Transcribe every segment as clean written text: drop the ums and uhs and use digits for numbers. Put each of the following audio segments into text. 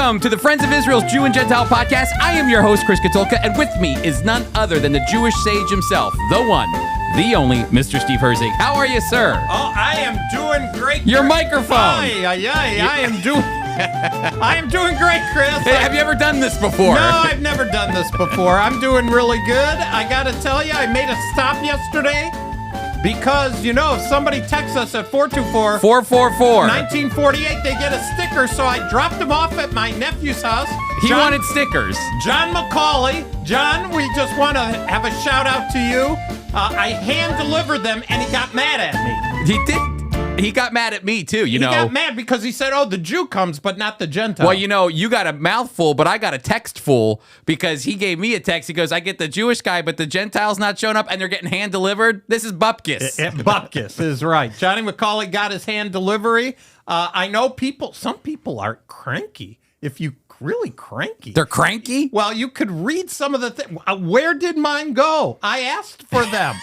Welcome to the Friends of Israel's Jew and Gentile podcast. I am your host, Chris Katulka, and with me is none other than the Jewish sage himself, the one, the only, Mr. Steve Herzig. How are you, sir? Oh, I am doing great. Your microphone. I am doing great, Chris. Hey, have you ever done this before? No, I've never done this before. I'm doing really good. I got to tell you, I made a stop yesterday because, you know, if somebody texts us at 424-1948, they get a sticker, so I dropped them off at my nephew's house. He wanted stickers. John McCauley. John, we just want to have a shout out to you. I hand-delivered them, and he got mad at me. He did. He got mad at me, too, you know. He got mad because he said, oh, the Jew comes, but not the Gentile. Well, you know, you got a mouthful, but I got a text full because he gave me a text. He goes, I get the Jewish guy, but the Gentile's not showing up, and they're getting hand-delivered. This is bupkis. Bupkis is right. Johnny McCauley got his hand delivery. I know some people are cranky. If you really cranky. They're cranky? Well, you could read some of the things. Where did mine go? I asked for them.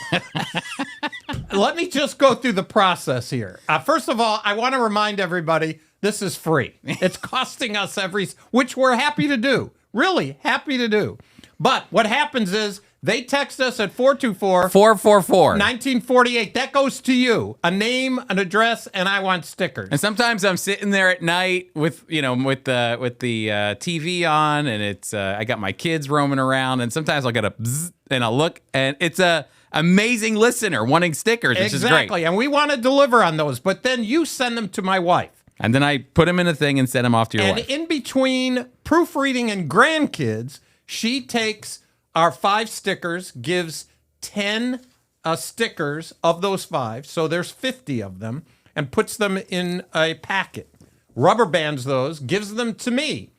Let me just go through the process here. First of all, I want to remind everybody, this is free. It's costing us which we're happy to do. Really happy to do. But what happens is they text us at 424-1948. That goes to you. A name, an address, and I want stickers. And sometimes I'm sitting there at night with the TV on, and it's I got my kids roaming around, and sometimes I'll get a bzz, and I'll look, and it's a amazing listener wanting stickers, which is great. Exactly, and we want to deliver on those, but then you send them to my wife. And then I put them in a thing and send them off to your wife. And in between proofreading and grandkids, she takes our 5 stickers, gives 10 stickers of those 5, so there's 50 of them, and puts them in a packet. Rubber bands those, gives them to me.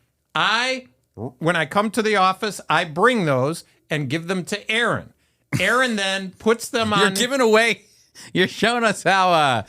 When I come to the office, I bring those and give them to Aaron. Aaron then puts them on. You're giving away. You're showing us how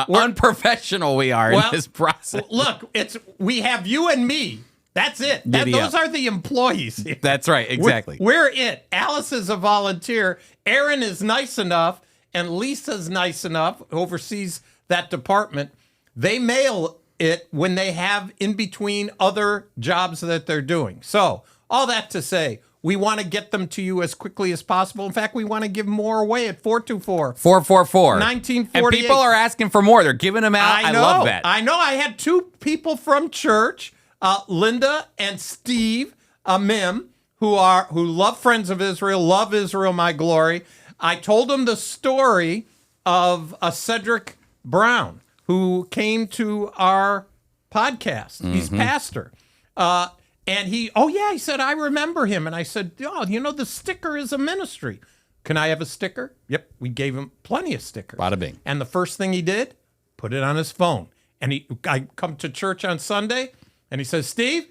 unprofessional we are in this process. Look, we have you and me. That's it. Those are the employees here. That's right, exactly. We're it. Alice is a volunteer. Aaron is nice enough, and Lisa's nice enough, oversees that department. They mail it when they have in between other jobs that they're doing. So, all that to say, we want to get them to you as quickly as possible. In fact, we want to give more away at 424-1948. And people are asking for more. They're giving them out. I love that. I know. I had 2 people from church, Linda and Steve Mim, who love Friends of Israel, love Israel, my glory. I told them the story of Cedric Brown, who came to our podcast. Mm-hmm. He's pastor. And he said, I remember him. And I said, the sticker is a ministry. Can I have a sticker? Yep. We gave him plenty of stickers. Bada bing. And the first thing he did, put it on his phone. And I come to church on Sunday, and he says, Steve,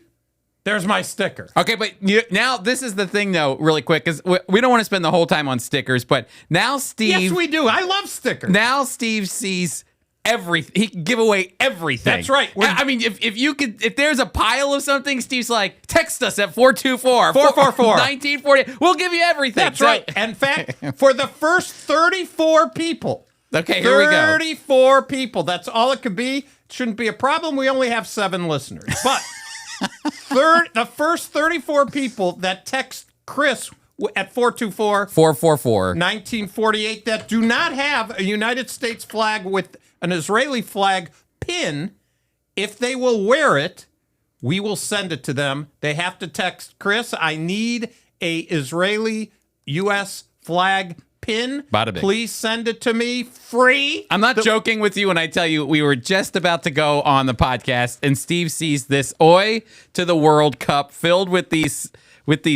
there's my sticker. Okay, but now this is the thing, though, really quick, because we don't want to spend the whole time on stickers, but now Steve... Yes, we do. I love stickers. Now Steve sees everything. He can give away everything. That's right. I mean, if there's a pile of something, Steve's like, text us at 424-1948. We'll give you everything. That's right. In fact, for the first 34 people. Okay, here we go. 34 people. That's all it could be. It shouldn't be a problem. We only have 7 listeners. But the first 34 people that text Chris at 424-1948 that do not have a United States flag with an Israeli flag pin, if they will wear it, we will send it to them. They have to text Chris, I need a Israeli U.S. flag pin. Please send it to me free. I'm not joking with you when I tell you we were just about to go on the podcast and Steve sees this Oi to the World Cup filled with these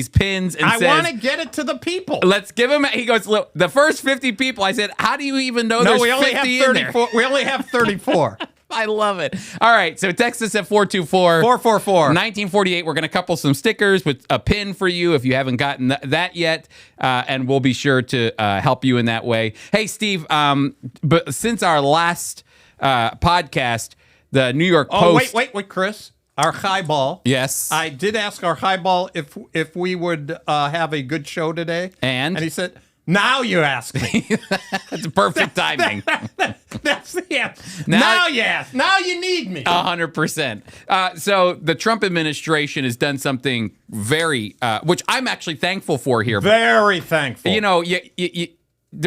pins and says, I want to get it to the people. Let's give him. He goes, look, the first 50 people. I said, how do you even know there's 50 in there? We only have 34. I love it. All right, so text us at 424-1948. We're going to couple some stickers with a pin for you if you haven't gotten that yet, and we'll be sure to help you in that way. Hey, Steve, but since our last podcast, the New York Post... Wait, Chris. Our highball. Yes. I did ask our highball if we would have a good show today. And he said, Now you ask me. That's perfect timing. That's the answer. Now you ask. Now you need me. 100%. So the Trump administration has done something very, which I'm actually thankful for here. Very thankful. You know,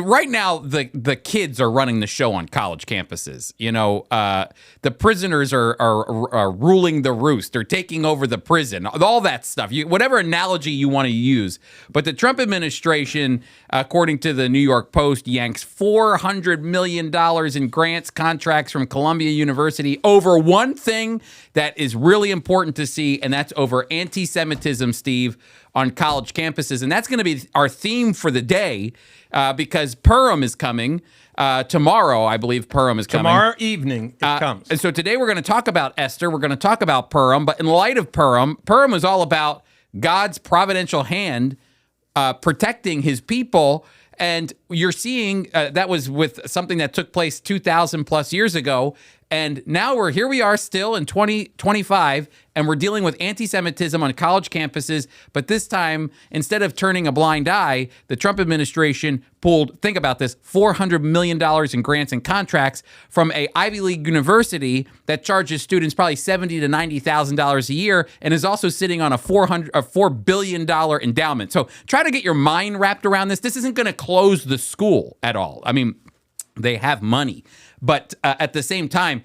right now the kids are running the show on college campuses. You know, the prisoners are ruling the roost. They're taking over the prison. All that stuff. Whatever analogy you want to use. But the Trump administration, according to the New York Post, yanks $400 million in grants, contracts from Columbia University over one thing that is really important to see, and that's over anti-Semitism, Steve, on college campuses. And that's going to be our theme for the day. Because Purim is coming tomorrow, I believe Purim is coming. Tomorrow evening it comes. And so today we're going to talk about Esther. We're going to talk about Purim. But in light of Purim is all about God's providential hand protecting his people. And you're seeing that was with something that took place 2,000 plus years ago. And now we are still in 2025, and we're dealing with anti-Semitism on college campuses. But this time, instead of turning a blind eye, the Trump administration pulled, think about this, $400 million in grants and contracts from a Ivy League university that charges students probably $70,000 to $90,000 a year, and is also sitting on a $4 billion endowment. So try to get your mind wrapped around this. This isn't going to close the school at all. I mean, they have money. But at the same time,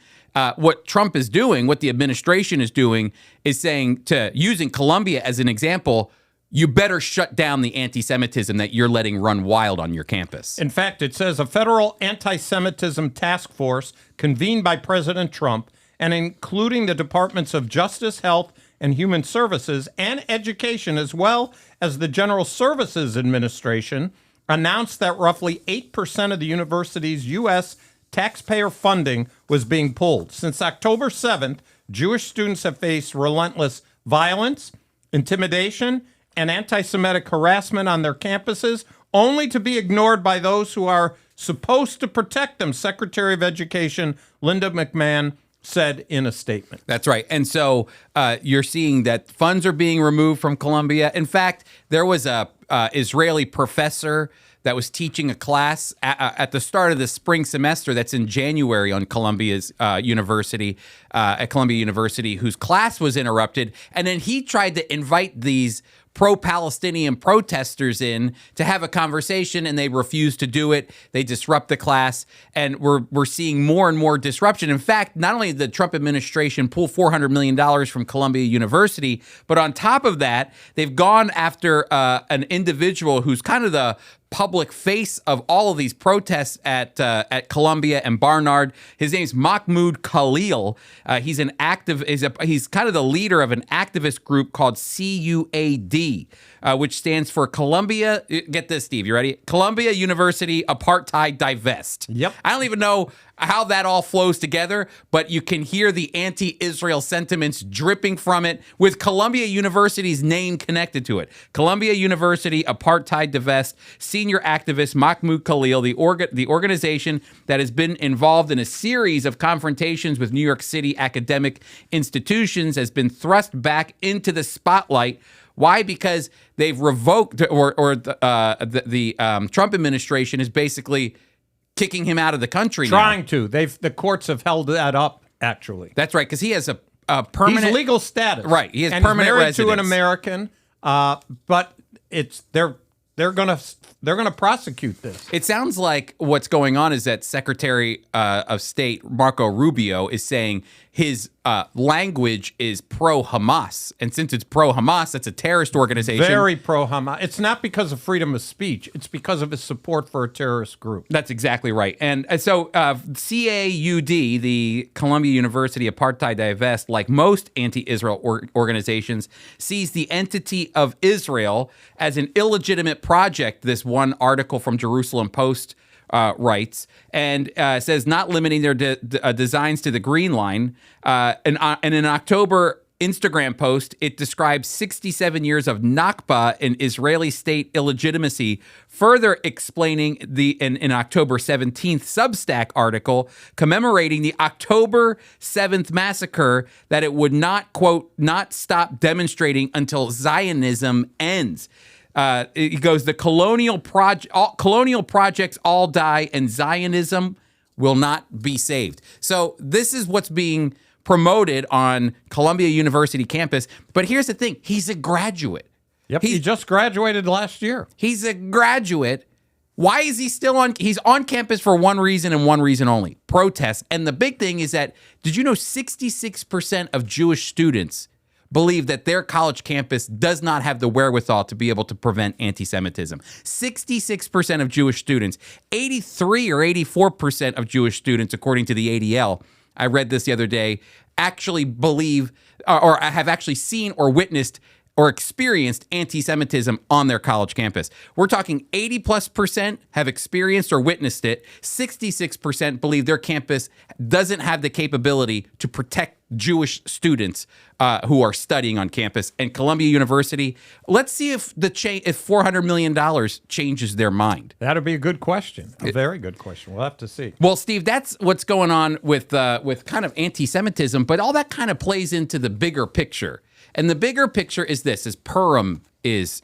what Trump is doing, what the administration is doing, is saying using Columbia as an example, you better shut down the anti-Semitism that you're letting run wild on your campus. In fact, it says a federal anti-Semitism task force convened by President Trump and including the Departments of Justice, Health, and Human Services and Education, as well as the General Services Administration, announced that roughly 8% of the university's U.S. taxpayer funding was being pulled. Since October 7th, Jewish students have faced relentless violence, intimidation, and anti-Semitic harassment on their campuses, only to be ignored by those who are supposed to protect them, Secretary of Education Linda McMahon said in a statement. That's right. And so you're seeing that funds are being removed from Columbia. In fact, there was a Israeli professor that was teaching a class at the start of the spring semester that's in January on Columbia's university, at Columbia University, whose class was interrupted. And then he tried to invite these pro-Palestinian protesters in to have a conversation, and they refused to do it. They disrupt the class, and we're seeing more and more disruption. In fact, not only did the Trump administration pull $400 million from Columbia University, but on top of that, they've gone after an individual who's kind of the public face of all of these protests at Columbia and Barnard. His name's Mahmoud Khalil. He's he's kind of the leader of an activist group called CUAD, which stands for Columbia. Get this, Steve. You ready? Columbia University Apartheid Divest. Yep. I don't even know how that all flows together, but you can hear the anti-Israel sentiments dripping from it with Columbia University's name connected to it. Columbia University Apartheid Divest. Senior activist Mahmoud Khalil, the organization that has been involved in a series of confrontations with New York City academic institutions, has been thrust back into the spotlight. Why? Because they've revoked, or the Trump administration is basically kicking him out of the country. Trying to. The courts have held that up, actually. That's right, because he has a permanent... He's legal status. Right, he has and permanent married residence. to an American, but they're gonna prosecute this. It sounds like what's going on is that Secretary of State Marco Rubio is saying his language is pro-Hamas. And since it's pro-Hamas, that's a terrorist organization. Very pro-Hamas. It's not because of freedom of speech. It's because of his support for a terrorist group. That's exactly right. And so CAUD, the Columbia University Apartheid Divest, like most anti-Israel organizations, sees the entity of Israel as an illegitimate project, this one article from Jerusalem Post writes, and says not limiting their designs to the Green Line. And in an October Instagram post, it describes 67 years of Nakba and Israeli state illegitimacy, further explaining in October 17th Substack article commemorating the October 7th massacre that it would not, quote, not stop demonstrating until Zionism ends. It goes, the colonial projects all die, and Zionism will not be saved. So this is what's being promoted on Columbia University campus. But here's the thing. He's a graduate. Yep, he just graduated last year. He's a graduate. Why is he still on? He's on campus for one reason and one reason only: protest. And the big thing is that, did you know 66% of Jewish students believe that their college campus does not have the wherewithal to be able to prevent anti-Semitism? 66% of Jewish students, 83 or 84% of Jewish students, according to the ADL, I read this the other day, actually believe or have actually seen or witnessed or experienced anti-Semitism on their college campus. We're talking 80+% have experienced or witnessed it. 66% believe their campus doesn't have the capability to protect Jewish students who are studying on campus. And Columbia University, let's see if if $400 million changes their mind. That'd be a good question. A very good question. We'll have to see. Well, Steve, that's what's going on with kind of anti-Semitism, but all that kind of plays into the bigger picture. And the bigger picture is this: is Purim is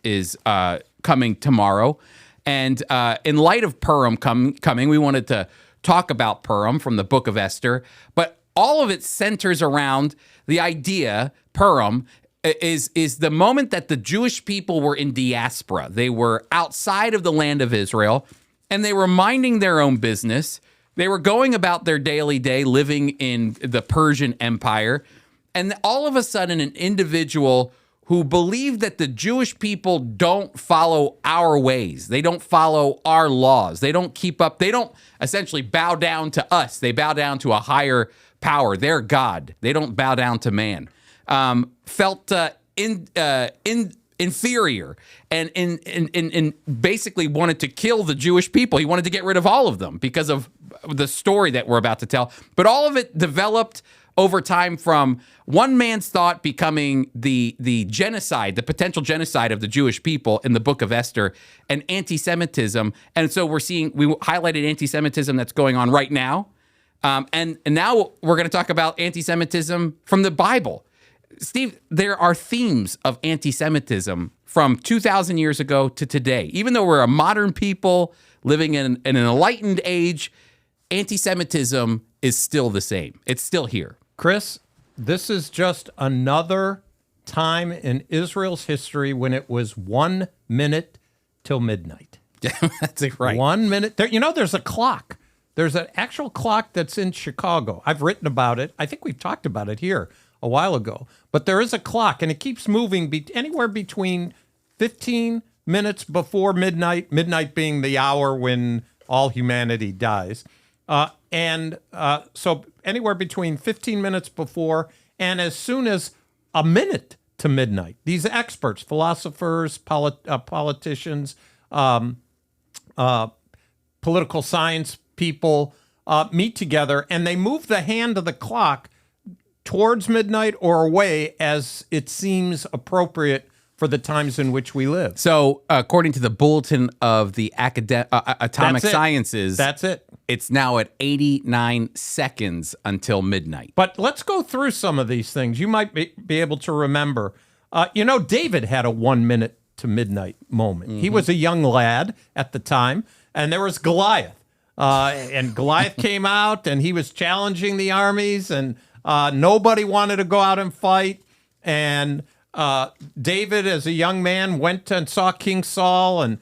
coming tomorrow, and in light of Purim coming, we wanted to talk about Purim from the book of Esther. But all of it centers around the idea. Purim is the moment that the Jewish people were in diaspora. They were outside of the land of Israel, and they were minding their own business. They were going about their daily day, living in the Persian Empire. And all of a sudden, an individual who believed that the Jewish people don't follow our ways, they don't follow our laws, they don't keep up, they don't essentially bow down to us. They bow down to a higher power, their God. They don't bow down to man. Felt inferior and basically wanted to kill the Jewish people. He wanted to get rid of all of them because of the story that we're about to tell. But all of it developed over time from one man's thought becoming the genocide, the potential genocide of the Jewish people in the book of Esther, and anti-Semitism. And so we highlighted anti-Semitism that's going on right now. And now we're going to talk about anti-Semitism from the Bible. Steve, there are themes of anti-Semitism from 2,000 years ago to today. Even though we're a modern people living in an enlightened age, anti-Semitism is still the same. It's still here. Chris, this is just another time in Israel's history when it was 1 minute till midnight. That's right. 1 minute. There's a clock. There's an actual clock that's in Chicago. I've written about it. I think we've talked about it here a while ago. But there is a clock, and it keeps moving anywhere between 15 minutes before midnight, midnight being the hour when all humanity dies, so anywhere between 15 minutes before and as soon as a minute to midnight. These experts, philosophers, politicians, political science people meet together, and they move the hand of the clock towards midnight or away as it seems appropriate for the times in which we live. So according to the Bulletin of the Atomic Sciences, that's it. It's now at 89 seconds until midnight. But let's go through some of these things. You might be able to remember. David had a 1 minute to midnight moment. Mm-hmm. He was a young lad at the time, and there was Goliath. And Goliath came out, and he was challenging the armies, and nobody wanted to go out and fight. And David, as a young man, went and saw King Saul, and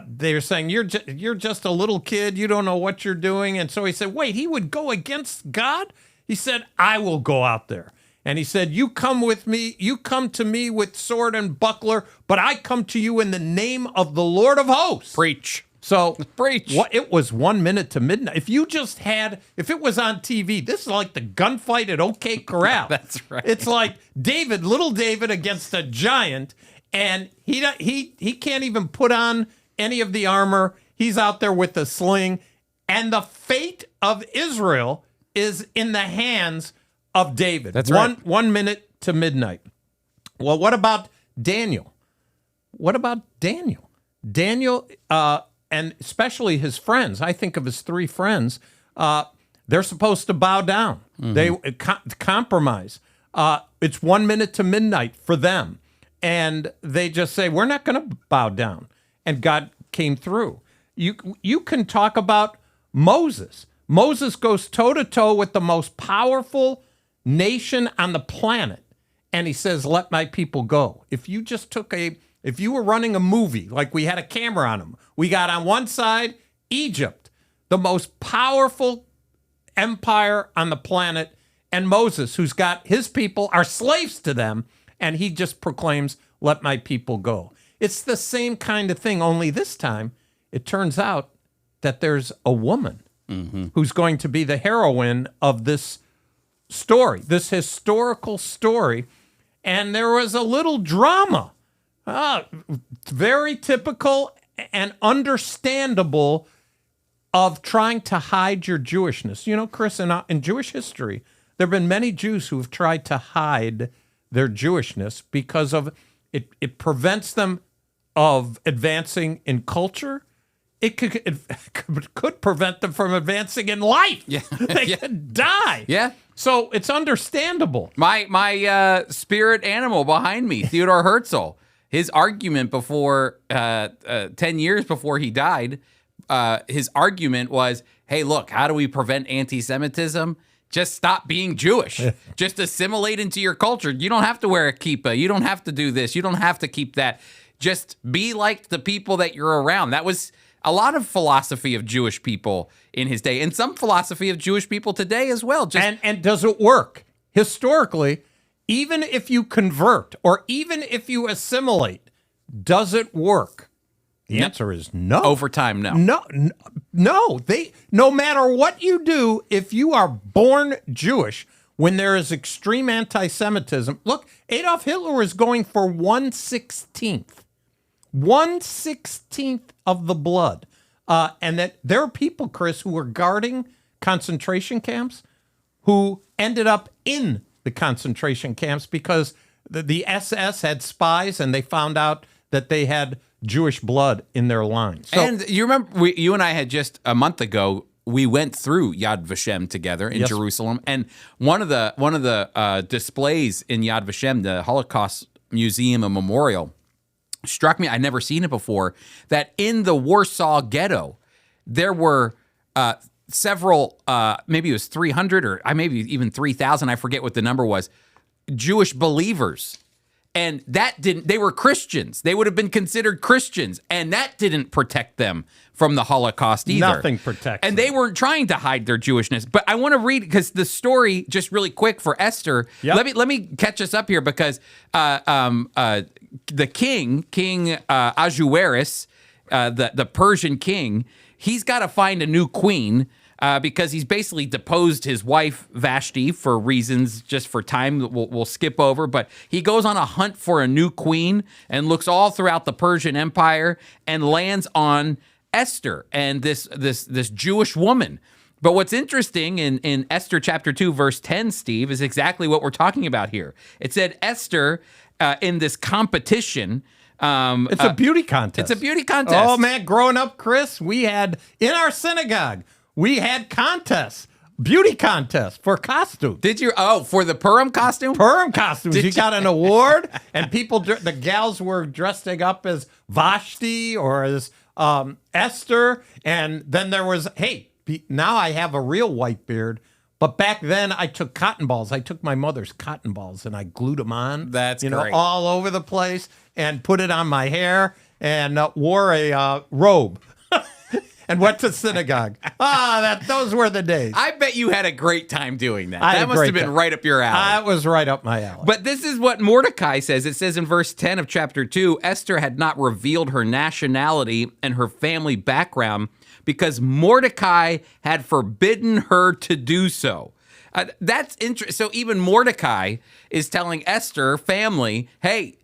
they were saying, you're just a little kid. You don't know what you're doing. And so he said, wait, he would go against God? He said, I will go out there. And he said, you come with me. You come to me with sword and buckler, but I come to you in the name of the Lord of hosts. Preach. So preach. It was 1 minute to midnight. If it was on TV, this is like the gunfight at OK Corral. That's right. It's like little David against a giant, and he can't even put on any of the armor. He's out there with a sling, and the fate of Israel is in the hands of David. That's right. 1 minute to midnight. Well, what about Daniel? Daniel, and especially his friends, I think of his three friends, they're supposed to bow down. Mm-hmm. They compromise. It's 1 minute to midnight for them. and they just say, we're not going to bow down. And God came through. You can talk about Moses. Moses goes toe-to-toe with the most powerful nation on the planet, and he says, let my people go. If you were running a movie, like we had a camera on them, we got on one side, Egypt, the most powerful empire on the planet, and Moses, who's got his people are slaves to them, and he just proclaims, let my people go. It's the same kind of thing, only this time it turns out that there's a woman who's going to be the heroine of this story, this historical story. And there was a little drama, very typical and understandable of trying to hide your Jewishness. You know, Chris, in Jewish history, there have been many Jews who have tried to hide their Jewishness because of it. It prevents them of advancing in culture. It could prevent them from advancing in life. Yeah. They could die. Yeah. So it's understandable. My spirit animal behind me, Theodore Herzl, his argument before 10 years before he died, his argument was, hey, look, how do we prevent anti-Semitism? Just stop being Jewish. Just assimilate into your culture. You don't have to wear a kippah. You don't have to do this. You don't have to keep that. Just be like the people that you're around. That was a lot of philosophy of Jewish people in his day, and some philosophy of Jewish people today as well. And does it work? Historically, even if you convert or even if you assimilate, does it work? The answer is no. Over time, no. No. No matter what you do, if you are born Jewish, when there is extreme anti-Semitism, look, Adolf Hitler is going for 1/16th. 1/16th of the blood. And that there are people, Chris, who were guarding concentration camps who ended up in the concentration camps because the SS had spies and they found out that they had Jewish blood in their lines. So, and you remember, you and I had just a month ago, we went through Yad Vashem together in Jerusalem. And one of the displays in Yad Vashem, the Holocaust Museum and Memorial, struck me, I'd never seen it before, that in the Warsaw Ghetto, there were several, maybe it was 300 or maybe even 3,000, I forget what the number was, Jewish believers. And they were Christians. They would have been considered Christians. And that didn't protect them from the Holocaust either. Nothing protects And them. they weren't trying to hide their Jewishness. But I want to read, because the story, just really quick for Esther, let me catch us up here, because the king Ahasuerus, the Persian king, he's got to find a new queen, because he's basically deposed his wife Vashti for reasons just for time that we'll skip over. But he goes on a hunt for a new queen and looks all throughout the Persian Empire and lands on Esther and this Jewish woman. But what's interesting in Esther chapter 2, verse 10, Steve, is exactly what we're talking about here. It said Esther in this competition. It's a beauty contest. It's a beauty contest. Oh, man, growing up, Chris, we had, in our synagogue, we had contests, beauty contests for costumes. Did you? Oh, for the Purim costume? Purim costumes. You got an award, and the gals were dressing up as Vashti or as Esther. And then there was, hey, now I have a real white beard. But back then, I took cotton balls. I took my mother's cotton balls, and I glued them on. That's great. All over the place, and put it on my hair, and wore a robe. And went to synagogue. Those were the days. I bet you had a great time doing that. That must have been right up your alley. That was right up my alley. But this is what Mordecai says. It says in verse 10 of chapter 2, Esther had not revealed her nationality and her family background because Mordecai had forbidden her to do so. That's interesting. So even Mordecai is telling Esther family, hey,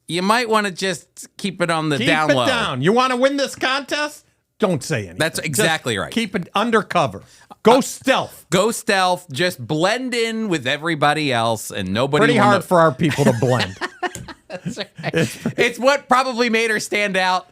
you might want to just keep it on the down low. Keep it down. You want to win this contest? Don't say anything. That's exactly right. Keep it undercover. Go stealth. Go stealth. Just blend in with everybody else, and nobody. Pretty hard for our people to blend. That's right. It's what probably made her stand out.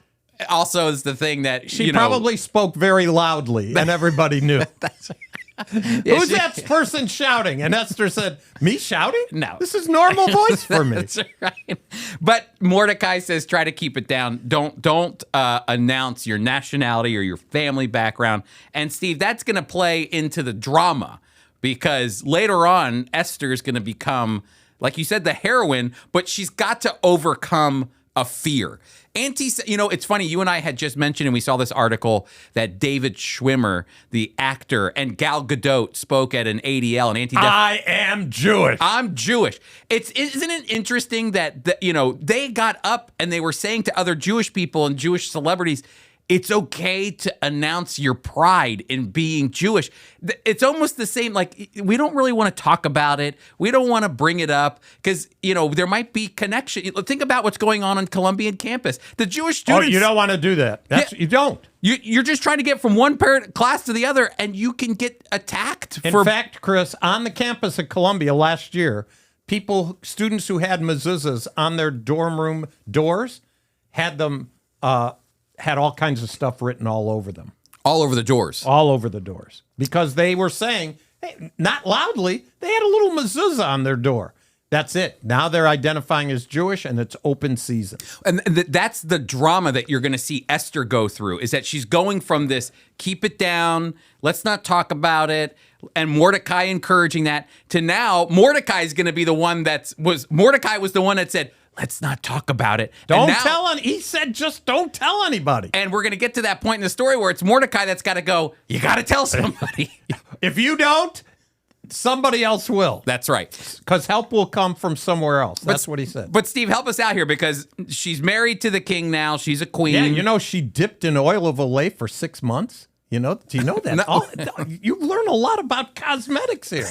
Also, is the thing that she probably spoke very loudly, and everybody knew. That's right. Who's that person shouting? And Esther said, me shouting? No. This is normal voice for me. That's right. But Mordecai says, try to keep it down. Don't announce your nationality or your family background. And Steve, that's going to play into the drama because later on, Esther is going to become, like you said, the heroine, but she's got to overcome a fear. It's funny, you and I had just mentioned, and we saw this article that David Schwimmer, the actor, and Gal Gadot spoke at an ADL, I am Jewish. I'm Jewish. Isn't it interesting that they got up and they were saying to other Jewish people and Jewish celebrities, it's okay to announce your pride in being Jewish. It's almost the same. Like, we don't really want to talk about it. We don't want to bring it up because, there might be connection. Think about what's going on Columbian campus. The Jewish students. Oh, you don't want to do that. You don't. You're just trying to get from one class to the other, and you can get attacked. In fact, Chris, on the campus at Columbia last year, students who had mezuzahs on their dorm room doors had them had all kinds of stuff written all over them. All over the doors. All over the doors. Because they were saying, hey, not loudly, they had a little mezuzah on their door. That's it. Now they're identifying as Jewish, and it's open season. And that's the drama that you're going to see Esther go through, is that she's going from this, keep it down, let's not talk about it, and Mordecai encouraging that, to now Mordecai is going to be the one Mordecai was the one that said, let's not talk about it. He said, just don't tell anybody. And we're going to get to that point in the story where it's Mordecai that's got to go, you got to tell somebody. If you don't, somebody else will. That's right. Because help will come from somewhere else. That's what he said. But Steve, help us out here because she's married to the king now. She's a queen. Yeah, she dipped in oil of Olay for 6 months. Do you know that? No. You learn a lot about cosmetics here.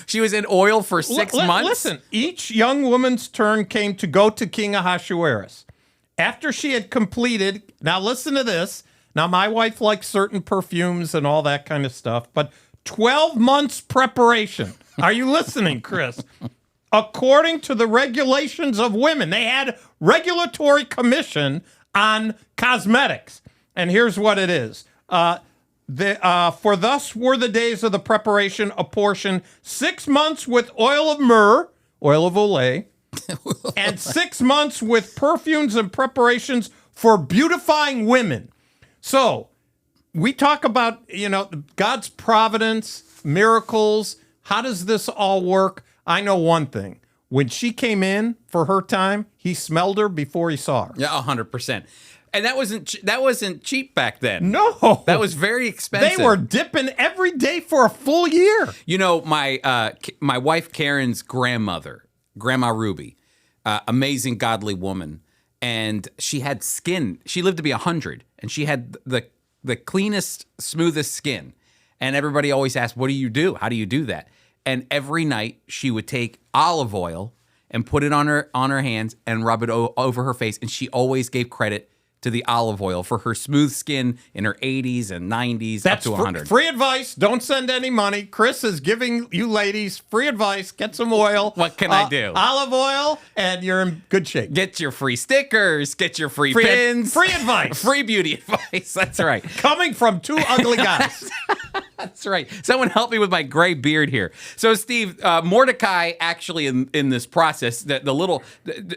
She was in oil for 6 months? Listen, each young woman's turn came to go to King Ahasuerus. After she had completed, now listen to this. Now, my wife likes certain perfumes and all that kind of stuff, but 12 months preparation. Are you listening, Chris? According to the regulations of women, they had regulatory commission on cosmetics. And here's what it is. For thus were the days of the preparation apportioned 6 months with oil of myrrh, oil of Olay, and 6 months with perfumes and preparations for beautifying women. So we talk about, God's providence, miracles. How does this all work? I know one thing. When she came in for her time, he smelled her before he saw her. Yeah, 100%. And that wasn't cheap back then. No. That was very expensive. They were dipping every day for a full year. My wife Karen's grandmother, Grandma Ruby, amazing godly woman, and she had skin. She lived to be 100, and she had the cleanest, smoothest skin. And everybody always asked, what do you do? How do you do that? And every night she would take olive oil and put it on her hands and rub it over her face, and she always gave credit to the olive oil for her smooth skin in her 80s and 90s up to 100. Free advice. Don't send any money. Chris is giving you ladies free advice. Get some oil. What can I do? Olive oil, and you're in good shape. Get your free stickers. Get your free pins. Free advice. Free beauty advice. That's right. Coming from two ugly guys. That's right. Someone help me with my gray beard here. So, Steve, Mordecai actually in this process, the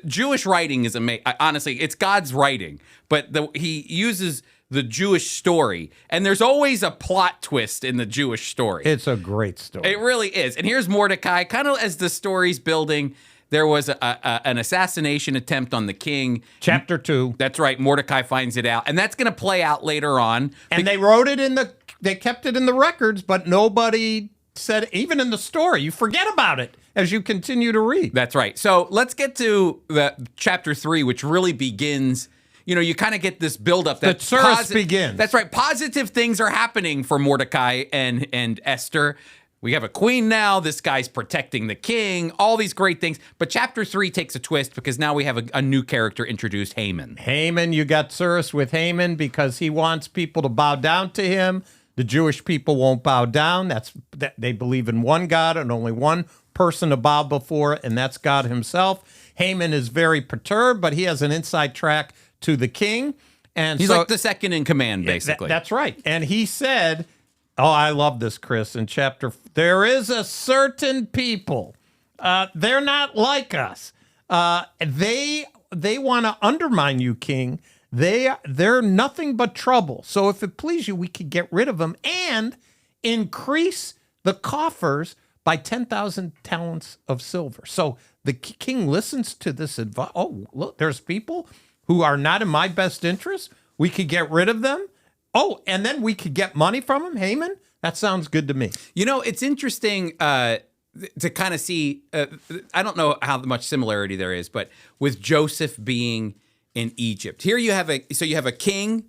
Jewish writing is amazing. Honestly, it's God's writing, but he uses the Jewish story, and there's always a plot twist in the Jewish story. It's a great story. It really is. And here's Mordecai, kind of as the story's building. There was an assassination attempt on the king. Chapter 2. That's right. Mordecai finds it out, and that's going to play out later on. And they wrote it they kept it in the records, but nobody said, even in the story, you forget about it as you continue to read. That's right. So let's get to the chapter 3, which really begins. You kind of get this buildup that the tsurus begins. That's right. Positive things are happening for Mordecai and Esther. We have a queen now. This guy's protecting the king. All these great things. But chapter 3 takes a twist because now we have a new character introduced, Haman. Haman, you got tsurus with Haman because he wants people to bow down to him. The Jewish people won't bow down. They believe in one God and only one person to bow before, and that's God himself. Haman is very perturbed, but he has an inside track to the king. And he's like the second in command, basically. That's right. And he said, Oh, I love this, Chris. In there is a certain people. They're not like us. They want to undermine you, King. They're nothing but trouble. So if it please you, we could get rid of them and increase the coffers by 10,000 talents of silver. So the king listens to this advice. Oh, look, there's people who are not in my best interest. We could get rid of them. Oh, and then we could get money from them. Haman, that sounds good to me. You know, it's interesting to kind of see, I don't know how much similarity there is, but with Joseph being in Egypt. Here you have a king,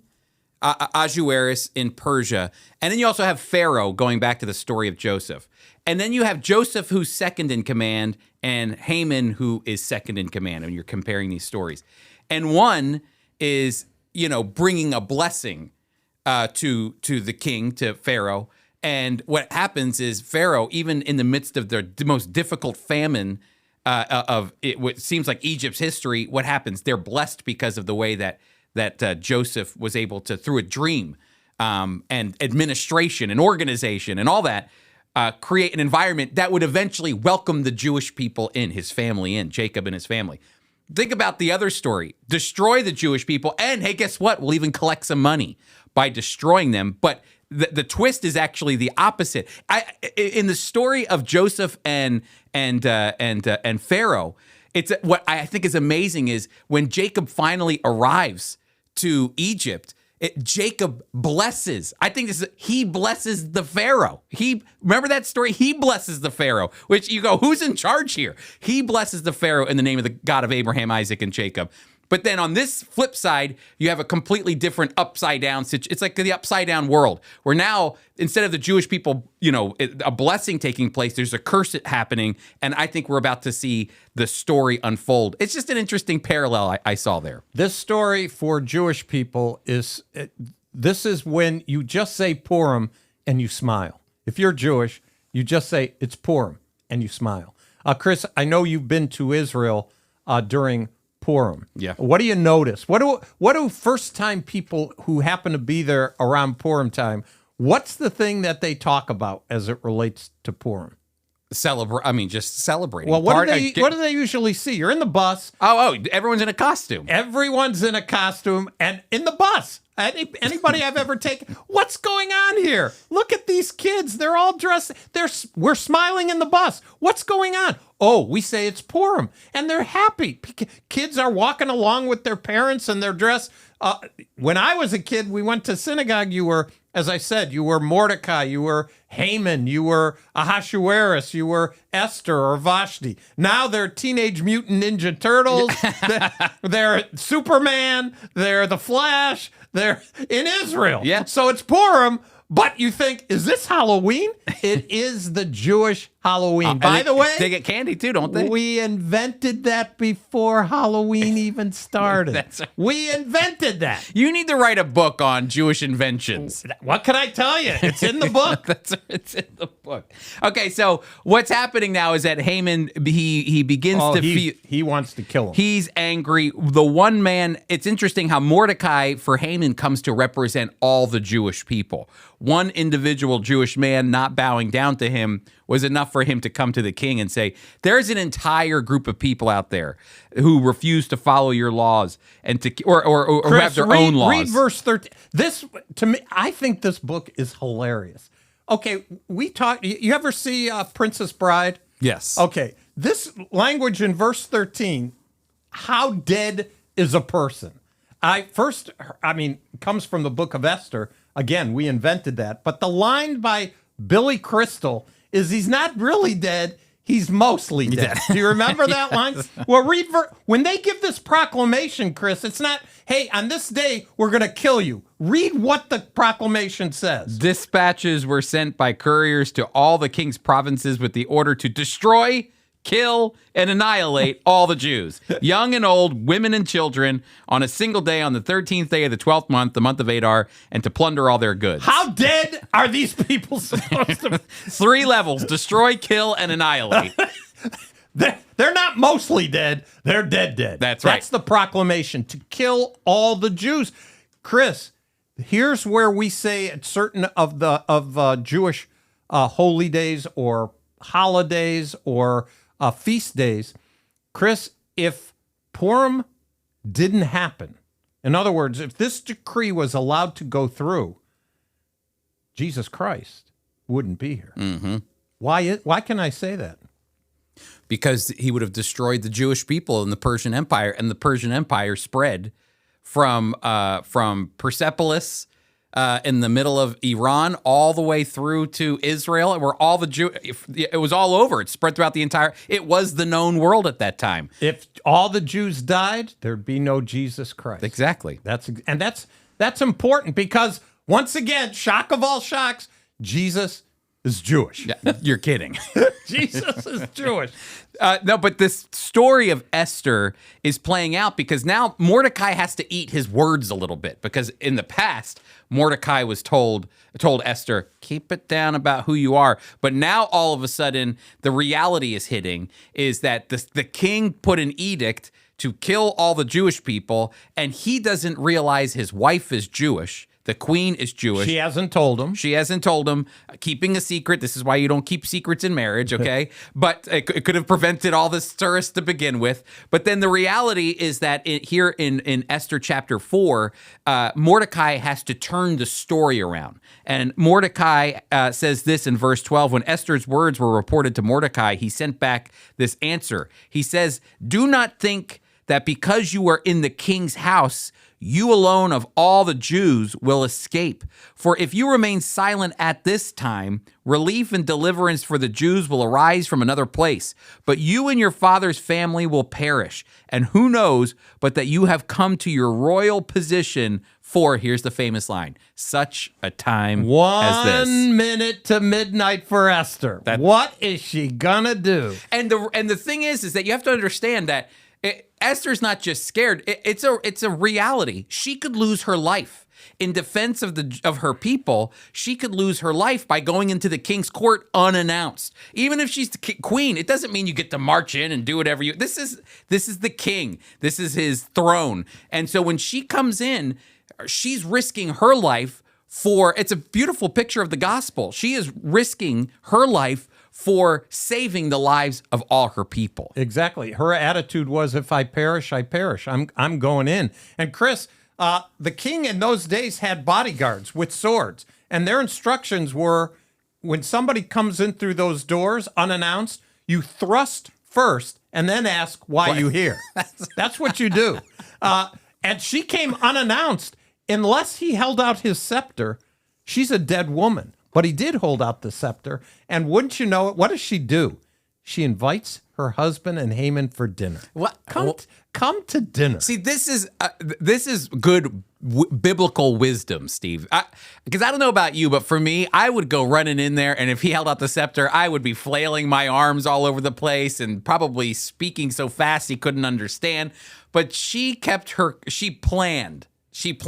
Ahasuerus in Persia, and then you also have Pharaoh, going back to the story of Joseph. And then you have Joseph, who's second in command, and Haman, who is second in command, and you're comparing these stories. And one is, bringing a blessing to the king, to Pharaoh. And what happens is Pharaoh, even in the midst of the most difficult famine of it, what seems like Egypt's history, what happens? They're blessed because of the way that Joseph was able to, through a dream and administration and organization and all that, create an environment that would eventually welcome the Jewish people in, his family in, Jacob and his family. Think about the other story. Destroy the Jewish people, and hey, guess what? We'll even collect some money by destroying them. But the twist is actually the opposite. In the story of Joseph and Pharaoh, it's what I think is amazing is when Jacob finally arrives to Egypt, Jacob blesses. I think he blesses the Pharaoh. Remember that story? He blesses the Pharaoh, which you go, who's in charge here? He blesses the Pharaoh in the name of the God of Abraham, Isaac, and Jacob. But then on this flip side, you have a completely different upside down situation. It's like the upside down world where now, instead of the Jewish people, a blessing taking place, there's a curse happening. And I think we're about to see the story unfold. It's just an interesting parallel I saw there. This story for Jewish people is when you just say Purim and you smile. If you're Jewish, you just say it's Purim and you smile. Chris, I know you've been to Israel during Purim. Yeah. What do you notice? What do first-time people who happen to be there around Purim time, what's the thing that they talk about as it relates to Purim? Just celebrating. Well, what do they usually see? You're in the bus. Oh, everyone's in a costume. Everyone's in a costume and in the bus. Anybody I've ever taken, what's going on here? Look at these kids. They're all dressed. We're smiling in the bus. What's going on? Oh, we say it's Purim, and they're happy. Kids are walking along with their parents, and they're dressed. When I was a kid, we went to synagogue. You were, as I said, you were Mordecai, you were Haman, you were Ahasuerus, you were Esther or Vashti. Now they're Teenage Mutant Ninja Turtles. they're Superman. They're the Flash. They're in Israel. Yeah. So it's Purim, but you think, is this Halloween? It is the Jewish Halloween. By the way, they get candy too, don't they? We invented that before Halloween even started. That's right. We invented that. You need to write a book on Jewish inventions. What can I tell you? It's in the book. It's in the book. Okay, so what's happening now is that Haman, he begins to feel... He wants to kill him. He's angry. The one man... It's interesting how Mordecai, for Haman, comes to represent all the Jewish people. One individual Jewish man not bowing down to him was enough for him to come to the king and say, there's an entire group of people out there who refuse to follow your laws and or Chris, have their own laws. Read verse 13. This, to me, I think this book is hilarious. Okay, you ever see Princess Bride? Yes. Okay, this language in verse 13, how dead is a person? Comes from the book of Esther. Again, we invented that. But the line by Billy Crystal is he's not really dead, he's mostly dead. Do you remember that line? Well, when they give this proclamation, Chris, it's not, hey, on this day, we're going to kill you. Read what the proclamation says. Dispatches were sent by couriers to all the king's provinces with the order to destroy, kill, and annihilate all the Jews, young and old, women and children, on a single day on the 13th day of the 12th month, the month of Adar, and to plunder all their goods. How dead are these people supposed to be? 3 levels: destroy, kill, and annihilate. They're not mostly dead. They're dead. That's right. That's the proclamation, to kill all the Jews. Chris, Here's where we say at certain of Jewish holy days or holidays or feast days, Chris, if Purim didn't happen, in other words, if this decree was allowed to go through, Jesus Christ wouldn't be here. Mm-hmm. Why can I say that? Because he would have destroyed the Jewish people in the Persian Empire, and the Persian Empire spread from Persepolis in the middle of Iran all the way through to Israel, where all the it was all over. It spread throughout the entire. It was the known world at that time. If all the Jews died, there'd be no Jesus Christ. Exactly. That's important because once again, shock of all shocks, Jesus is Jewish. Yeah, you're kidding. Jesus is Jewish. No, but this story of Esther is playing out because now Mordecai has to eat his words a little bit, because in the past, Mordecai was told Esther, keep it down about who you are. But now all of a sudden, the reality is hitting, is that the king put an edict to kill all the Jewish people, and he doesn't realize his wife is Jewish. The queen is Jewish. She hasn't told him. She hasn't told him. Keeping a secret. This is why you don't keep secrets in marriage, okay? But it could have prevented all this stirrus to begin with. But then the reality is that here in Esther chapter 4, Mordecai has to turn the story around. And Mordecai says this in verse 12. When Esther's words were reported to Mordecai, he sent back this answer. He says, do not think that because you are in the king's house, you alone of all the Jews will escape. For if you remain silent at this time, relief and deliverance for the Jews will arise from another place. But you and your father's family will perish. And who knows but that you have come to your royal position for, here's the famous line, such a time as this. 1 minute to midnight for Esther. What is she gonna do? And the thing is that you have to understand that Esther's not just scared. It's a reality. She could lose her life in defense of her people. She could lose her life by going into the king's court unannounced. Even if she's the queen, it doesn't mean you get to march in and do whatever you. This is the king. This is his throne. And so when she comes in, she's risking her life for. It's a beautiful picture of the gospel. She is risking her life for saving the lives of all her people. Exactly. Her attitude was, if I perish, I perish. I'm going in. And Chris, the king in those days had bodyguards with swords. And their instructions were, when somebody comes in through those doors unannounced, you thrust first and then ask why you here. That's what you do. And she came unannounced. Unless he held out his scepter, she's a dead woman. But he did hold out the scepter, and wouldn't you know it, what does she do? She invites her husband and Haman for dinner. What? Come to dinner. See, this is good biblical wisdom, Steve. Because I don't know about you, but for me, I would go running in there, and if he held out the scepter, I would be flailing my arms all over the place and probably speaking so fast he couldn't understand. But she planned.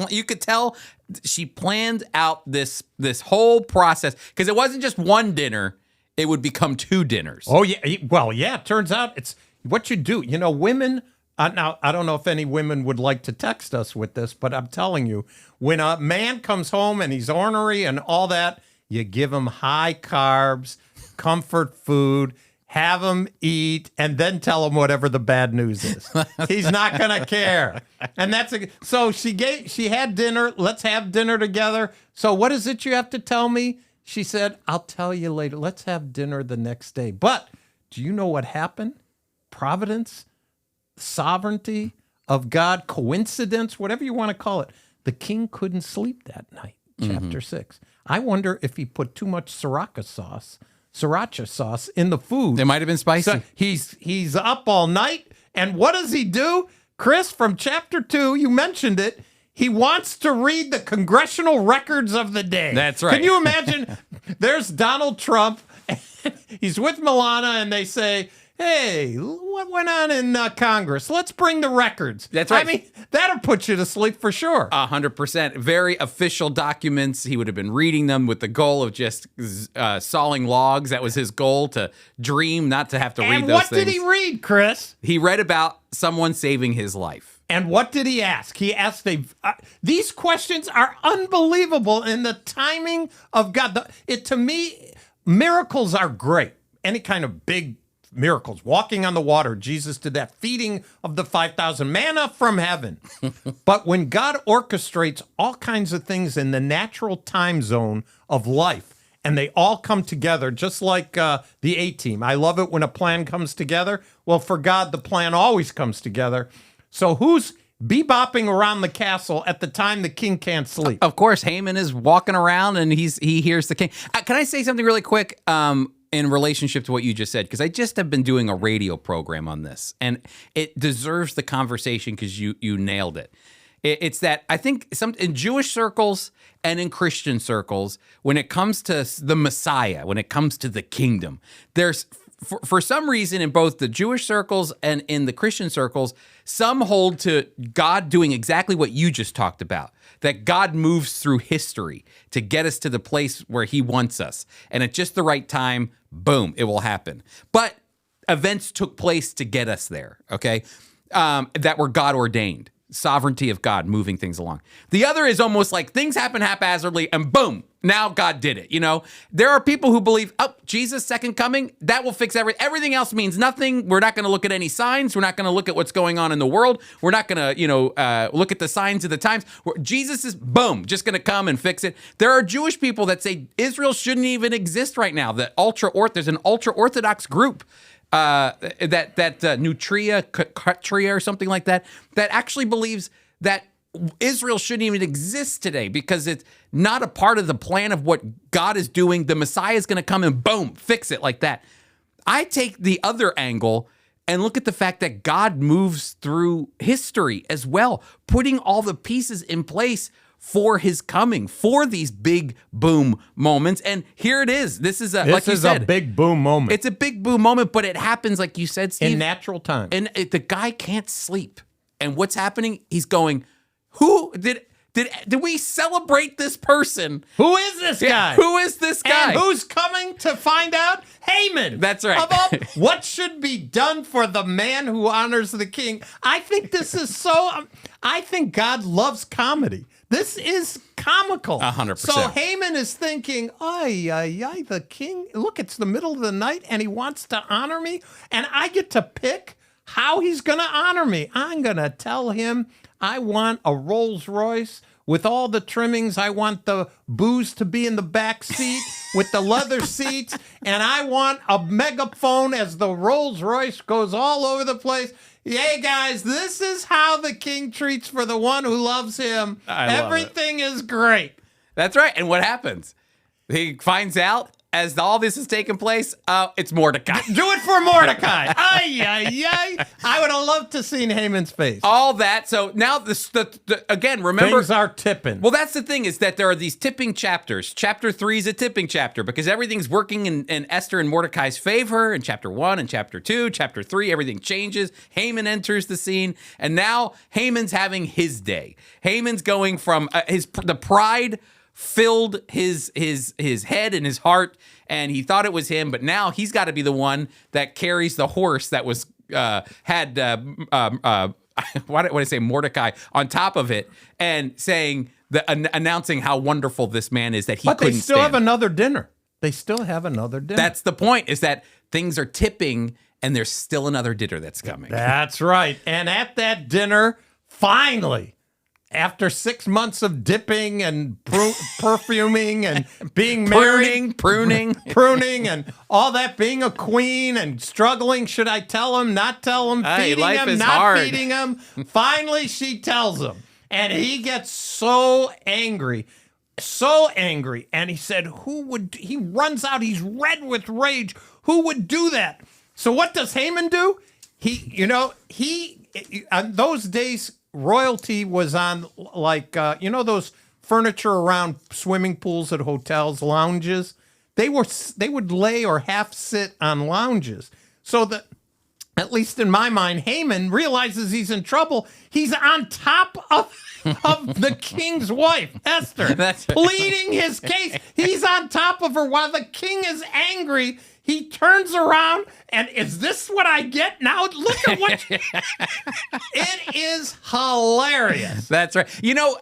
You could tell she planned out this whole process, because it wasn't just one dinner; it would become 2 dinners. Oh yeah, well yeah. It turns out it's what you do. You know, women. Now I don't know if any women would like to text us with this, but I'm telling you, when a man comes home and he's ornery and all that, you give him high carbs, comfort food. Have him eat, and then tell him whatever the bad news is. He's not gonna care. And so she had dinner. Let's have dinner together. So what is it you have to tell me? She said, I'll tell you later. Let's have dinner the next day. But do you know what happened? Providence, sovereignty of God, coincidence, whatever you want to call it. The king couldn't sleep that night. Chapter 6. I wonder if he put too much sriracha sauce in the food. It might have been spicy. So he's up all night. And what does he do? Chris, from chapter 2, you mentioned it. He wants to read the congressional records of the day. That's right. Can you imagine? There's Donald Trump. He's with Milana, and they say, hey, what went on in Congress? Let's bring the records. That's right. I mean, that'll put you to sleep for sure. 100%. Very official documents. He would have been reading them with the goal of just sawing logs. That was his goal, to dream, not to have to read those things. And what did he read, Chris? He read about someone saving his life. And what did he ask? He asked, these questions are unbelievable in the timing of God. To me, miracles are great. Any kind of big miracles. Walking on the water, Jesus did that. Feeding of the 5,000, manna from heaven. But when God orchestrates all kinds of things in the natural time zone of life, and they all come together, just like the A-Team. I love it when a plan comes together. Well, for God, the plan always comes together. So who's bebopping around the castle at the time the king can't sleep? Of course, Haman is walking around and he hears the king. Can I say something really quick in relationship to what you just said? Because I just have been doing a radio program on this, and it deserves the conversation because you nailed it. It's that I think in Jewish circles and in Christian circles, when it comes to the Messiah, when it comes to the kingdom, there's for some reason in both the Jewish circles and in the Christian circles, some hold to God doing exactly what you just talked about, that God moves through history to get us to the place where he wants us. And at just the right time, boom, it will happen. But events took place to get us there, okay, that were God ordained. Sovereignty of God moving things along. The other is almost like things happen haphazardly and boom, now God did it. You know, there are people who believe, oh, Jesus' second coming, that will fix everything else means nothing. We're not going to look at any signs. We're not going to look at what's going on in the world. We're not going to, look at the signs of the times. Jesus is, boom, just going to come and fix it. There are Jewish people that say Israel shouldn't even exist right now. There's an ultra-Orthodox group Nutria, Kutria or something like that actually believes that Israel shouldn't even exist today because it's not a part of the plan of what God is doing. The Messiah is going to come and boom, fix it like that. I take the other angle and look at the fact that God moves through history as well, putting all the pieces in place for his coming, for these big boom moments. And here it is. This is a big boom moment. It's a big boom moment, but it happens, like you said, Steve, in natural time. And the guy can't sleep. And what's happening? He's going, who did we celebrate this person? Who is this guy? Who is this guy? And who's coming to find out? Haman. That's right. What should be done for the man who honors the king? I think this is so. I think God loves comedy. This is comical. 100%. So Haman is thinking, the king, look, it's the middle of the night and he wants to honor me and I get to pick how he's going to honor me. I'm going to tell him I want a Rolls Royce with all the trimmings. I want the booze to be in the back seat with the leather seats. And I want a megaphone as the Rolls Royce goes all over the place. Hey, guys, this is how the king treats for the one who loves him. Everything is great. That's right. And what happens? He finds out as all this is taking place, it's Mordecai. Do it for Mordecai. I would have loved to seen Haman's face. All that. So now, again, remember. Things are tipping. Well, that's the thing is that there are these tipping chapters. Chapter 3 is a tipping chapter because everything's working in Esther and Mordecai's favor. In chapter 1 and chapter 2, chapter 3, everything changes. Haman enters the scene. And now Haman's having his day. Haman's going from the pride filled his head and his heart, and he thought it was him, but now he's got to be the one that carries the horse that was what did I say, Mordecai on top of it, and saying announcing how wonderful this man is that he couldn't stand. But they still have another dinner. They still have another dinner. That's the point, is that things are tipping, and there's still another dinner that's coming. That's right. And at that dinner, finally, after 6 months of dipping and perfuming and being married, pruning, and all that, being a queen and struggling, should I tell him, not tell him, feeding him, not feeding him? Finally, she tells him. And he gets so angry. And he said, he runs out, he's red with rage. Who would do that? So what does Haman do? On those days, royalty was on, like, those furniture around swimming pools at hotels, lounges. They would lay or half sit on lounges. So that, at least in my mind, Haman realizes he's in trouble. He's on top of the king's wife, Esther, pleading his case. He's on top of her while the king is angry. He turns around and is this what I get now? Look at what it is hilarious. That's right. You know,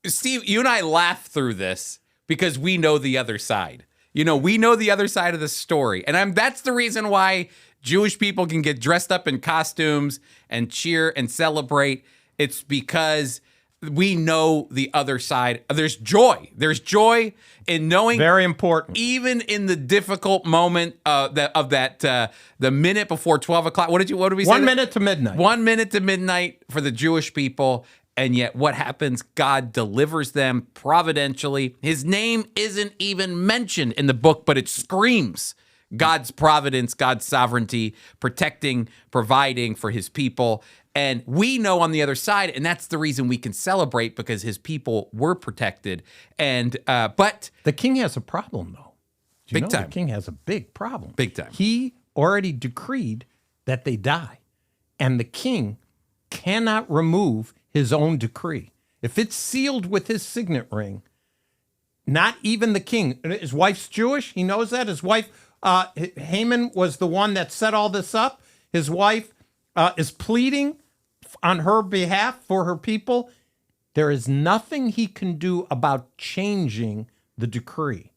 Steve, you and I laugh through this because we know the other side. You know, we know the other side of the story. And that's the reason why Jewish people can get dressed up in costumes and cheer and celebrate. It's because we know the other side. There's joy. There's joy in knowing. Very important. Even in the difficult moment the minute before 12 o'clock. What did we say? 1 minute to midnight. 1 minute to midnight for the Jewish people. And yet what happens? God delivers them providentially. His name isn't even mentioned in the book, but it screams God's providence, God's sovereignty, protecting, providing for his people. And we know on the other side, and that's the reason we can celebrate, because his people were protected. And but the king has a problem, though. Do you know time. The king has a big problem. Big time. He already decreed that they die, and the king cannot remove his own decree. If it's sealed with his signet ring, not even the king. His wife's Jewish. He knows that. His wife, Haman, was the one that set all this up. His wife is pleading on her behalf for her people. There is nothing he can do about changing the decree,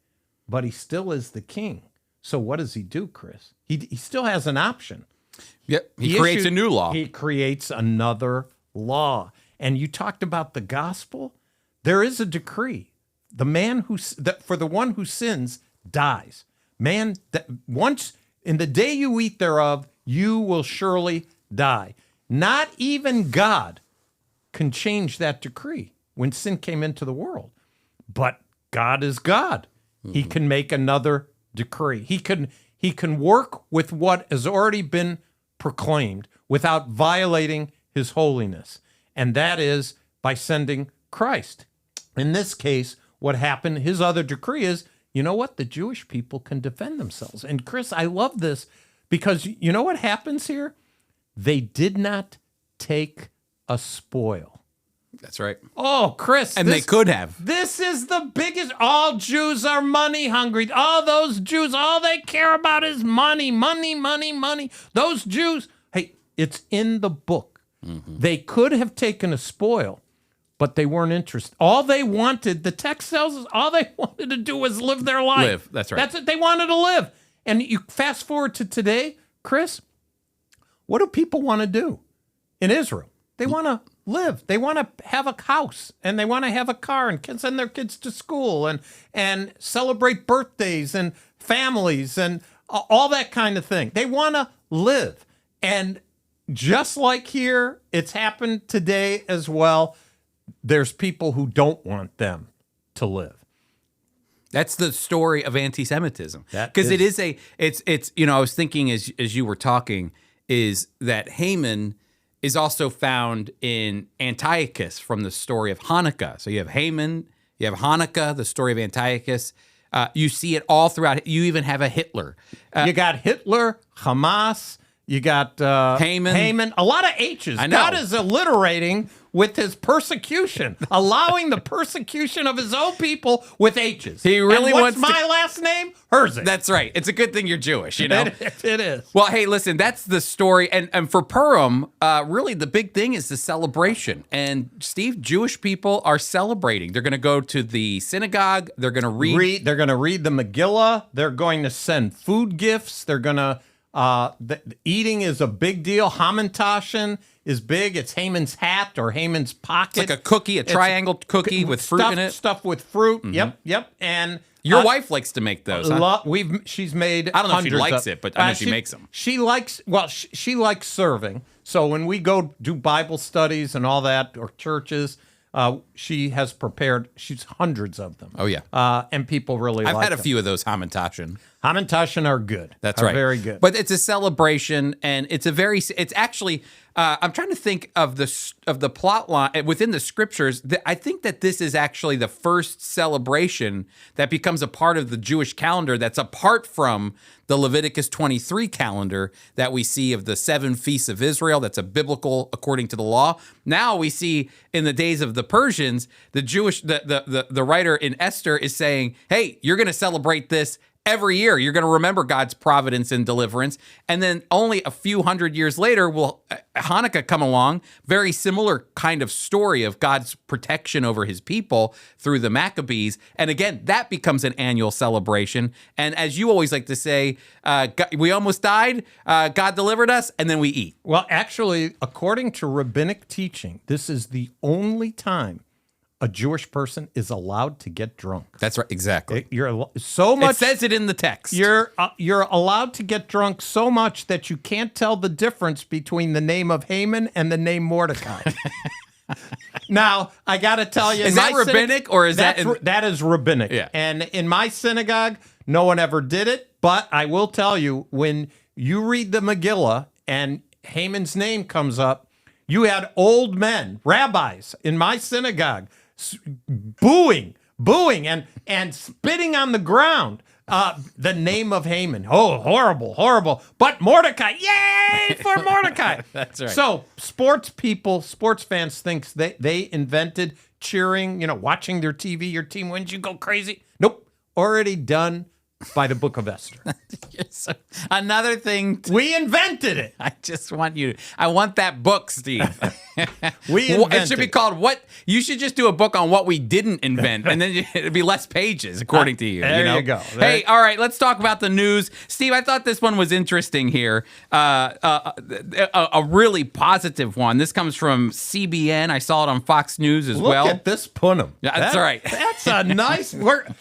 but he still is the king. So what does he do, Chris? He still has an option. Yep, he creates a new law. He creates another law. And you talked about the gospel. There is a decree. The man for the one who sins dies. Man, once in the day you eat thereof, you will surely die. Not even God can change that decree when sin came into the world. But God is God. Mm-hmm. He can make another decree. He can work with what has already been proclaimed without violating his holiness. And that is by sending Christ. In this case, what happened, his other decree is, you know what? The Jewish people can defend themselves. And Chris, I love this because you know what happens here? They did not take a spoil. That's right. Oh, Chris. And they could have. This is the biggest. All Jews are money hungry. All those Jews, all they care about is money, money, money, money. Those Jews, hey, it's in the book. Mm-hmm. They could have taken a spoil, but they weren't interested. All they wanted, the text tells us, all they wanted to do was live their life. Live, that's right. That's it. They wanted to live. And you fast forward to today, Chris, what do people want to do in Israel? They want to live. They want to have a house, and they want to have a car, and send their kids to school, and celebrate birthdays and families and all that kind of thing. They want to live. And just like here, it's happened today as well. There's people who don't want them to live. That's the story of anti-Semitism. Because it's you know, I was thinking as you were talking, is that Haman is also found in Antiochus from the story of Hanukkah. So you have Haman, you have Hanukkah, the story of Antiochus. You see it all throughout. You even have a Hitler. You got Hitler, Hamas. You got Haman. A lot of H's. I know. God is alliterating with his persecution, allowing the persecution of his own people with H's. He really and wants what's my last name? Herzig. That's right. It's a good thing you're Jewish, you know? It is. Well, hey, listen, that's the story. And for Purim, really the big thing is the celebration. And Steve, Jewish people are celebrating. They're going to go to the synagogue. They're going to read. They're going to read the Megillah. They're going to send food gifts. They're going to eating is a big deal. Hamantashen is big. It's Haman's hat or Haman's pocket. It's like a cookie, a triangle cookie with fruit in it. Stuff with fruit. Mm-hmm. Yep. And your wife likes to make those, huh? She's made. I don't know if she likes of, it, but I know she makes them. She likes. Well, she likes serving. So when we go do Bible studies and all that, or churches, she has prepared. She's hundreds of them. Oh yeah. And people really. I've like had a them. few of those Hamantashen. Hamantashen are good. That's right. Very good. But it's a celebration, and it's actually. I'm trying to think of the plot line within the scriptures. I think that this is actually the first celebration that becomes a part of the Jewish calendar that's apart from the Leviticus 23 calendar that we see of the 7 feasts of Israel. That's a biblical according to the law. Now we see in the days of the Persians, the writer in Esther is saying, hey, you're going to celebrate this every year. You're going to remember God's providence and deliverance. And then only a few hundred years later will Hanukkah come along. Very similar kind of story of God's protection over his people through the Maccabees. And again, that becomes an annual celebration. And as you always like to say, we almost died, God delivered us, and then we eat. Well, actually, according to rabbinic teaching, this is the only time a Jewish person is allowed to get drunk. That's right, exactly. You're so much. It says it in the text. You're allowed to get drunk so much that you can't tell the difference between the name of Haman and the name Mordecai. Now, I got to tell you, is that rabbinic or is that that is rabbinic? Yeah. And in my synagogue, no one ever did it. But I will tell you, when you read the Megillah and Haman's name comes up, you had old men, rabbis in my synagogue, booing and spitting on the ground the name of Haman. Oh, horrible. But Mordecai, yay for Mordecai. That's right. So sports fans think they invented cheering, watching their TV, your team wins, you go crazy. Nope, already done by the book of Esther. So, another thing. We invented it. I want that book, Steve. It should be called what? You should just do a book on what we didn't invent, and then it'd be less pages, according to you. There you go. Hey, all right, let's talk about the news. Steve, I thought this one was interesting here. A really positive one. This comes from CBN. I saw it on Fox News as well. Look at this punim. Yeah, that's right. That's a nice word.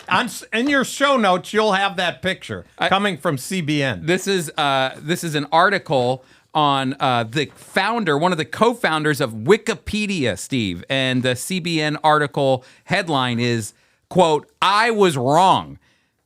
In your show notes, you'll have that picture coming from CBN. This is an article on the founder, one of the co-founders of Wikipedia, Steve. And the CBN article headline is, quote, "I was wrong.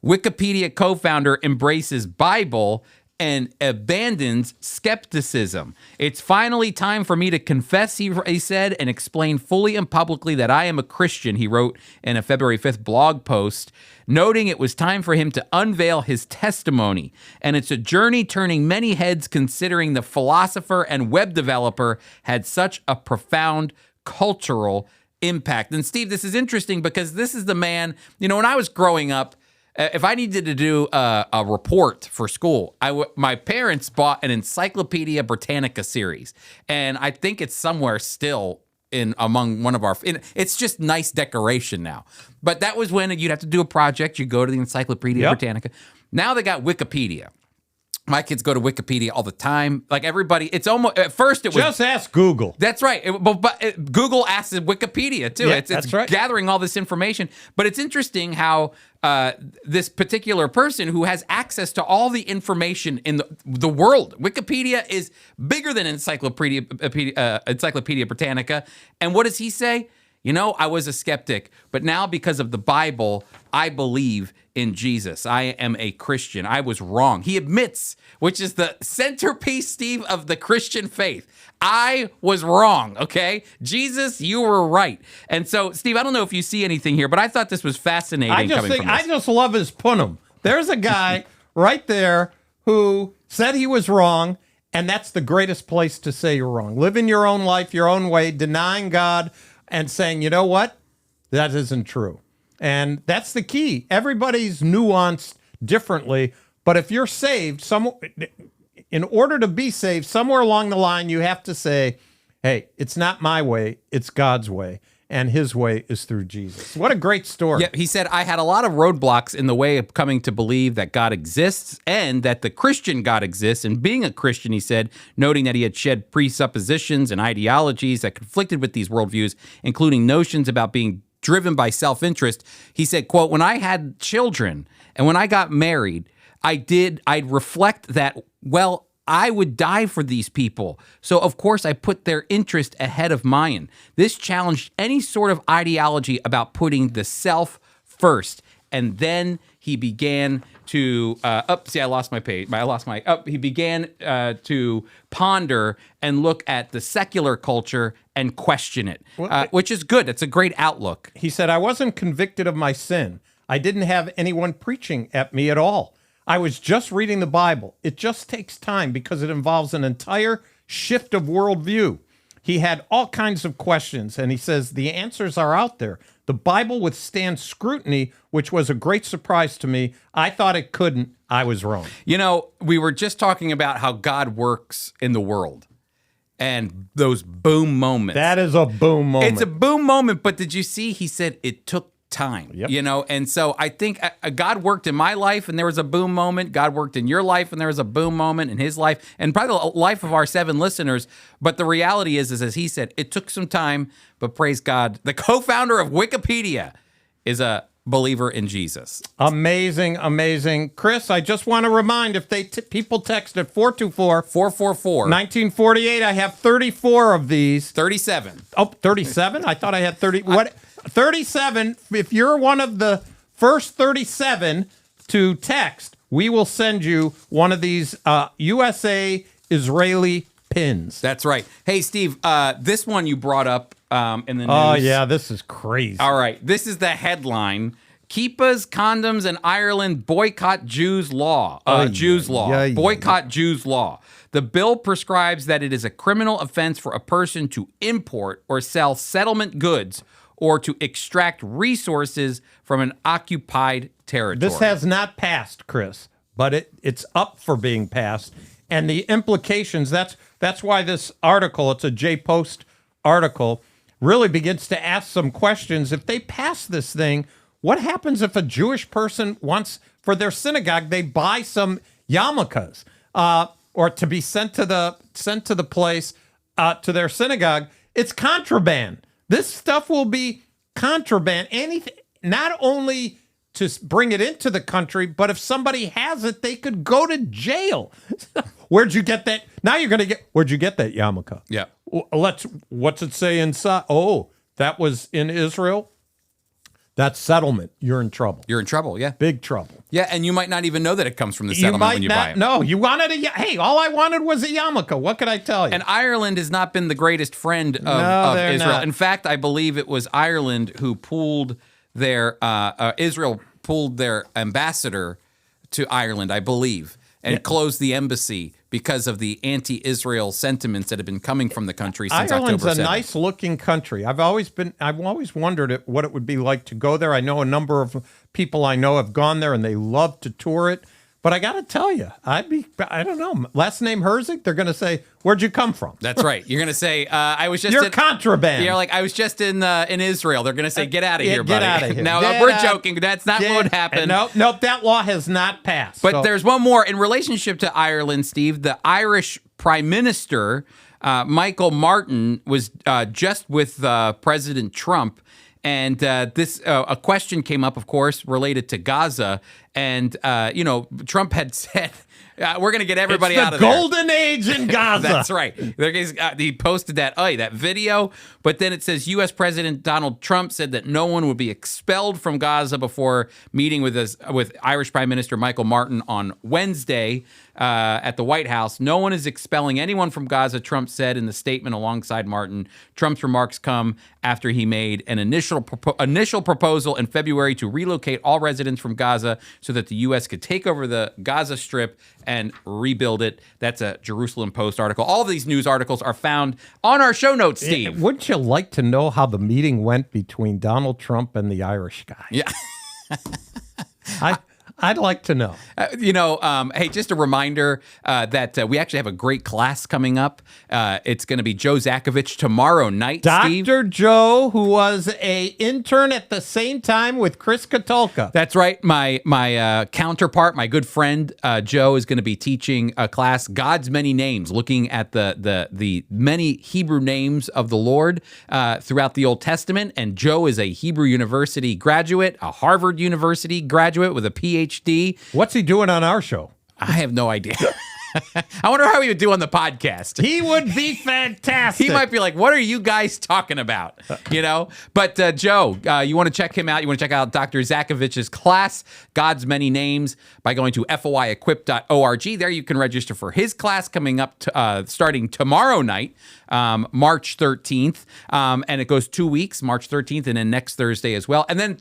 Wikipedia co-founder embraces Bible and abandons skepticism. It's finally time for me to confess," he said, "and explain fully and publicly that I am a Christian," he wrote in a February 5th blog post, noting it was time for him to unveil his testimony. And it's a journey turning many heads, considering the philosopher and web developer had such a profound cultural impact. And Steve, this is interesting because this is the man, when I was growing up, if I needed to do a report for school, my parents bought an Encyclopedia Britannica series, and I think it's somewhere still among one of our. It's just nice decoration now, but that was when you'd have to do a project. You go to the Encyclopedia Britannica. Now they got Wikipedia. My kids go to Wikipedia all the time. Like everybody, it's almost at first it was just ask Google. That's right. But Google asks Wikipedia too. Yeah, it's right. Gathering all this information. But it's interesting how this particular person who has access to all the information in the world, Wikipedia is bigger than Encyclopedia Britannica. And what does he say? I was a skeptic, but now because of the Bible, I believe in Jesus. I am a Christian. I was wrong. He admits, which is the centerpiece, Steve, of the Christian faith. I was wrong, okay? Jesus, you were right. And so, Steve, I don't know if you see anything here, but I thought this was fascinating. I just love his punim. There's a guy right there who said he was wrong, and that's the greatest place to say you're wrong. Living your own life, your own way, denying God, and saying, you know what? That isn't true. And that's the key. Everybody's nuanced differently, but if you're saved, in order to be saved, somewhere along the line, you have to say, hey, it's not my way, it's God's way. And his way is through Jesus. What a great story. Yeah, he said, I had a lot of roadblocks in the way of coming to believe that God exists and that the Christian God exists. And being a Christian, he said, noting that he had shed presuppositions and ideologies that conflicted with these worldviews, including notions about being driven by self-interest. He said, quote, when I had children and when I got married, I'd reflect that, well, I would die for these people. So, of course, I put their interest ahead of mine. This challenged any sort of ideology about putting the self first. And then he began to, I lost my page. He began to ponder and look at the secular culture and question it, which is good. It's a great outlook. He said, I wasn't convicted of my sin. I didn't have anyone preaching at me at all. I was just reading the Bible. It just takes time because it involves an entire shift of worldview. he had all kinds of questions, and he says the answers are out there. The Bible withstands scrutiny, which was a great surprise to me. I thought it couldn't. I was wrong. You know, we were just talking about how God works in the world and those boom moments. That is a boom moment. It's a boom moment, but did you see? He said it took time, Yep. you know? And so I think God worked in my life and there was a boom moment. God worked in your life and there was a boom moment in his life and probably the life of our 7 listeners. But the reality is as he said, it took some time, but praise God. The co-founder of Wikipedia is a believer in Jesus. Amazing, amazing. Chris, I just want to remind if people text at 424 1948, I have 34 of these. 37. Oh, 37? I thought I had 30. What? 37. If you're one of the first 37 to text, we will send you one of these USA Israeli pins. That's right. Hey, Steve, this one you brought up in the news. Oh, yeah, this is crazy. All right. This is the headline. Kippahs, condoms, and Ireland boycott Jews law. Jews law. Boycott Jews law. The bill prescribes that it is a criminal offense for a person to import or sell settlement goods or to extract resources from an occupied territory. This has not passed, Chris, but it's up for being passed. And the implications, that's why this article, it's a J-Post article, really begins to ask some questions. If they pass this thing, what happens if a Jewish person wants, for their synagogue, they buy some yarmulkes or to be sent to the place, to their synagogue? It's contraband. This stuff will be contraband. Anything, not only to bring it into the country, but if somebody has it, they could go to jail. Where'd you get that? Now you're going to get, where'd you get that yarmulke? Yeah. What's it say inside? Oh, that was in Israel? That's settlement. You're in trouble. You're in trouble, yeah. Big trouble. Yeah, and you might not even know that it comes from the settlement when you buy it. No, you wanted hey, all I wanted was a yarmulke. What could I tell you? And Ireland has not been the greatest friend of Israel. Not. In fact, I believe it was Ireland who pulled their, Israel pulled their ambassador to Ireland, I believe, and closed the embassy because of the anti-Israel sentiments that have been coming from the country since Ireland's October 7th. a nice-looking country. I've always wondered what it would be like to go there. I know a number of people I know have gone there, and they love to tour it. But I got to tell you, I don't know. Last name Herzig, they're going to say, where'd you come from? That's right. You're going to say, I was just... You're contraband. You're like, I was just in Israel. They're going to say, get out of here, buddy. Get out of here. No, we're joking. That's not what would happen. Nope, that law has not passed. But there's one more. In relationship to Ireland, Steve, the Irish Prime Minister, Michael Martin, was just with President Trump. And a question came up, of course, related to Gaza. And, Trump had said, we're going to get everybody out of there. It's the golden age in Gaza. That's right. He posted that video. But then it says U.S. President Donald Trump said that no one would be expelled from Gaza before meeting with Irish Prime Minister Michael Martin on Wednesday at the White House. No one is expelling anyone from Gaza, Trump said in the statement alongside Martin. Trump's remarks come after he made an initial proposal in February to relocate all residents from Gaza so that the U.S. could take over the Gaza Strip and rebuild it. That's a Jerusalem Post article. All of these news articles are found on our show notes, Steve. Wouldn't you like to know how the meeting went between Donald Trump and the Irish guy? Yeah. I'd like to know. Hey, just a reminder that we actually have a great class coming up. It's going to be Joe Zhakevich tomorrow night, Steve. Dr. Joe, who was a intern at the same time with Chris Katulka. That's right. My counterpart, my good friend, Joe, is going to be teaching a class, God's Many Names, looking at the many Hebrew names of the Lord throughout the Old Testament. And Joe is a Hebrew University graduate, a Harvard University graduate with a PhD. What's he doing on our show? I have no idea. I wonder how he would do on the podcast. He would be fantastic. He might be like, what are you guys talking about? But Joe, you want to check him out. You want to check out Dr. Zhakevich's class, God's Many Names, by going to foiequip.org. There you can register for his class coming up starting tomorrow night. March 13th, and it goes 2 weeks, March 13th, and then next Thursday as well. And then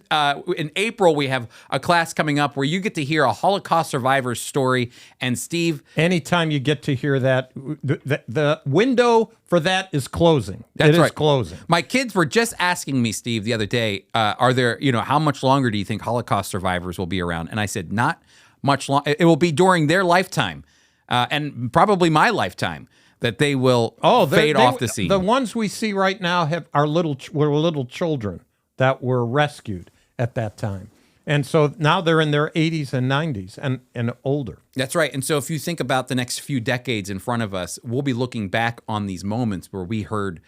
in April, we have a class coming up where you get to hear a Holocaust survivor's story. And Steve, anytime you get to hear that, the window for that is closing. That's right. It is closing. My kids were just asking me, Steve, the other day, are there, how much longer do you think Holocaust survivors will be around? And I said, not much longer. It will be during their lifetime, and probably my lifetime, that they will fade off the scene. The ones we see right now were little children that were rescued at that time. And so now they're in their 80s and 90s and older. That's right. And so if you think about the next few decades in front of us, we'll be looking back on these moments where we heard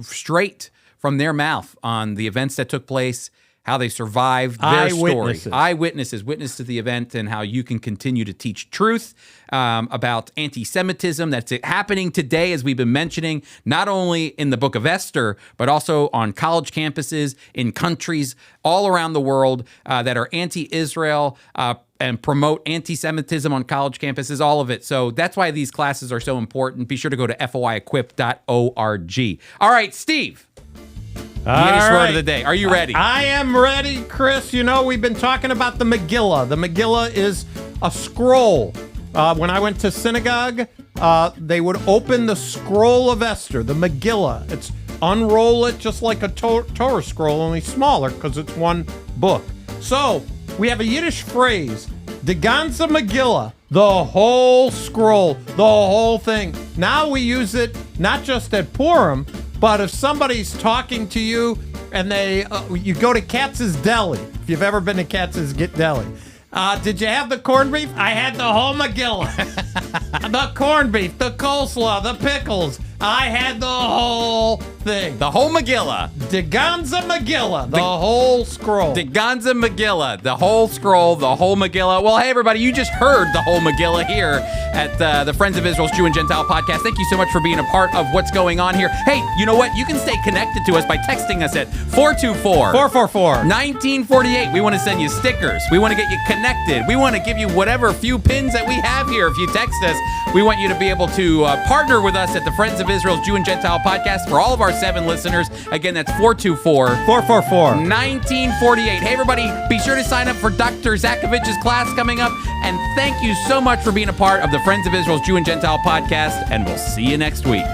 straight from their mouth on the events that took place, how they survived, their story. Eyewitnesses witnessed to the event, and how you can continue to teach truth about anti-Semitism that's happening today, as we've been mentioning, not only in the book of Esther, but also on college campuses in countries all around the world that are anti-Israel and promote anti-Semitism on college campuses, all of it. So that's why these classes are so important. Be sure to go to foiequip.org. All right, Steve. Yiddish word of the day. Are you ready? I am ready, Chris. We've been talking about the Megillah. The Megillah is a scroll. When I went to synagogue, they would open the scroll of Esther, the Megillah. It's unroll it just like a Torah scroll, only smaller because it's one book. So we have a Yiddish phrase, the gantze Megillah, the whole scroll, the whole thing. Now we use it not just at Purim, but if somebody's talking to you and you go to Katz's Deli, if you've ever been to Katz's Deli, did you have the corned beef? I had the whole Megillah. The corned beef, the coleslaw, the pickles. I had the whole thing. The whole Megillah. The gantze Megillah, the whole scroll. The gantze Megillah, the whole scroll, the whole Megillah. Well, hey, everybody, you just heard the whole Megillah here at the Friends of Israel's Jew and Gentile podcast. Thank you so much for being a part of what's going on here. Hey, you know what? You can stay connected to us by texting us at 424-444-1948. We want to send you stickers. We want to get you connected. We want to give you whatever few pins that we have here. If you text us, we want you to be able to partner with us at the Friends of Israel's Jew and Gentile podcast for all of our 7 listeners. Again, that's 424-444-1948. Hey, everybody, be sure to sign up for Dr. Zhakevich's class coming up. And thank you so much for being a part of the Friends of Israel's Jew and Gentile podcast. And we'll see you next week.